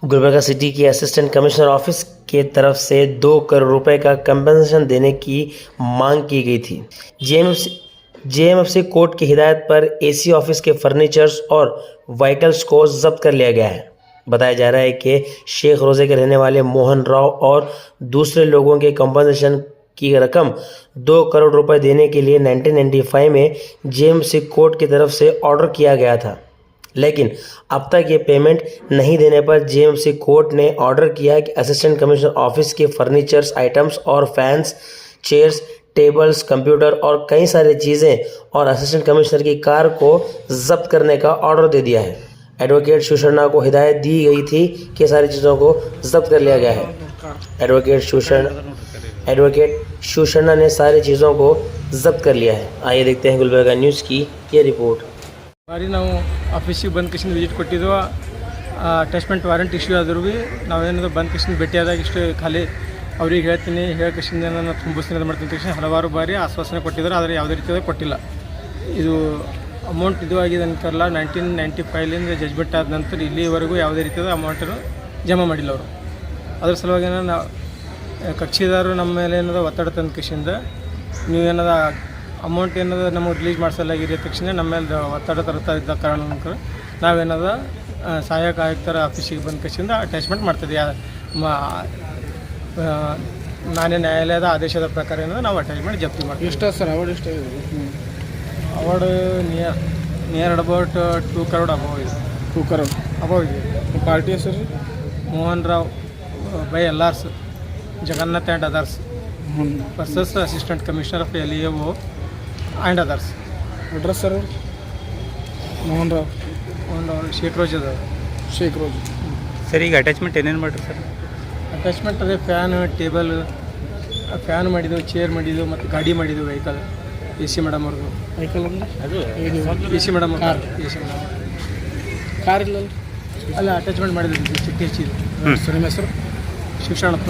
Gulbarga city की assistant commissioner office के तरफ से 2 करोड़ रुपए का कंपनसेशन देने की मांग की गई थी। जेएमएफसी कोर्ट की हिदायत पर एसी ऑफिस के फर्नीचर्स और व्हीकल्स को जब्त कर लिया गया है। बताया जा रहा है कि शेख रोजे के रहने वाले मोहन राव और दूसरे लोगों के कंपनसेशन की रकम 2 करोड़ रुपए देने के लिए 1995 में जेएमएफसी कोर्ट की तरफ से ऑर्डर किया गया था, लेकिन अब तक ये पेमेंट नहीं देने पर जेएमएफसी कोर्ट ने ऑर्डर किया कि असिस्टेंट कमिश्नर ऑफिस के फर्नीचर्स आइटम्स और फैंस, चेयर्स, टेबल्स, कंप्यूटर और कई सारी चीज़ें और असिस्टेंट कमिश्नर की कार को जब्त करने का ऑर्डर दे दिया है। एडवोकेट शिवशर्मा को हिदायत दी गई थी कि सारी चीज़ों को जब्त कर लिया गया है। एडवोकेट शिवशर्मा ने सारी चीज़ों को जब्त कर लिया है। आइए देखते हैं गुलबर्गा न्यूज़ की ये रिपोर्ट। ಬಾರಿ ನಾವು ಆಫೀಸಿಗೆ ಬಂದು ಕಿಶನ್ ವಿಸಿಟ್ ಕೊಟ್ಟಿದ್ದೆವು. ಅಟ್ಯಾಚ್ಮೆಂಟ್ ವಾರಂಟ್ ಇಶ್ಯೂ ಆದರೂ ಭೀ ನಾವೇನಾದ್ರು ಬಂದು ಕಿಶನ್ ಭೇಟಿಯಾದಾಗ ಇಷ್ಟು ಖಾಲಿ ಅವ್ರಿಗೆ ಹೇಳ್ತೀನಿ ಕಿಶನ್ ನಾನು ತುಂಬಿಸ್ತೀನಿ ಅದು ಮಾಡ್ತೀನಿ ಕಿಶನ್ ಹಲವಾರು ಬಾರಿ ಆಶ್ವಾಸನೆ ಕೊಟ್ಟಿದ್ದಾರೆ, ಆದರೆ ಯಾವುದೇ ರೀತಿಯಾದ ಕೊಟ್ಟಿಲ್ಲ. ಇದು ಅಮೌಂಟ್ ಇದು ಆಗಿದೆ ಅಂತಾರಲ್ಲ 1995ಲಿಂದ ಜಜ್ಮೆಂಟ್ ಆದ ನಂತರ ಇಲ್ಲಿವರೆಗೂ ಯಾವುದೇ ರೀತಿಯಾದ ಅಮೌಂಟನ್ನು ಜಮಾ ಮಾಡಿಲ್ಲ ಅವರು. ಅದ್ರ ಸಲುವಾಗಿ ನಾವು ಕಕ್ಷಿದಾರರು ನಮ್ಮ ಮೇಲೆ ಏನದ ಒತ್ತಡ ತಂದ ಕಿಶಿಂದ ನೀವೇನದ ಅಮೌಂಟ್ ಏನದ ನಮಗೆ ರಿಲೀಸ್ ಮಾಡಿಸಲಾಗಿರೋ ತಕ್ಷಣ ನಮ್ಮ ಮೇಲೆ ಒತ್ತಡ ತರ್ತಾ ಇದ್ದ ಕಾರಣಕ್ಕೆ ನಾವೇನದ ಸಹಾಯಕ ಆಯುಕ್ತರ ಆಫೀಸಿಗೆ ಬಂದ ಕಕ್ಷಿಂದ ಅಟ್ಯಾಚ್ಮೆಂಟ್ ಮಾಡ್ತಿದ್ವಿ. ಮಾನ್ಯ ನ್ಯಾಯಾಲಯದ ಆದೇಶದ ಪ್ರಕಾರ ಏನದ ನಾವು ಅಟ್ಯಾಚ್ಮೆಂಟ್ ಜಪ್ತಿ ಮಾಡ್ತೀವಿ. ಎಷ್ಟು ಸರ್ ಅವಾರ್ಡ್ ಎಷ್ಟು? Award near about 2 crore above ಇದೆ. 2 crore ಅಬೌವ್ ಇದೆ. ಪಾರ್ಟಿ ಹೆಸರು Mohan Rao by LRs, Jagannath and others versus assistant commissioner of LEO and others. Address sir? Mohan Rao ಒಂದು ಶೇಖ್ ರೋಜ್ ಅದ. ಶೇಖ್ ರೋಜ್ ಸರ್, ಈಗ ಅಟ್ಯಾಚ್ಮೆಂಟ್ ಏನೇನು ಮಾಡಿರಿ ಸರ್? ಅಟ್ಯಾಚ್ಮೆಂಟ್ ಅದೇ ಫ್ಯಾನ್, ಟೇಬಲ್, ಫ್ಯಾನ್ ಮಾಡಿದ್ದು, ಚೇರ್ ಮಾಡಿದ್ದು ಮತ್ತು ಗಾಡಿ ಮಾಡಿದ್ದು, ವೆಹಿಕಲ್ AC ಮೇಡಮ್ ಅವ್ರದ್ದು. ವೆಹಿಕಲ್ ಅಂದರೆ AC ಮೇಡಮ್ ಕಾರ್. ಕಾರ್ ಇಲ್ಲ ಅಲ್ಲ ಅಟ್ಯಾಚ್ಮೆಂಟ್ ಮಾಡಿದ್ದು ಚಿಕ್ಕ ಹೆಚ್ಚಿದ್ದು. ಸರ್ ನಿಮ್ಮ ಹೆಸರು? ಶಿವಶರಣಪ್ಪ.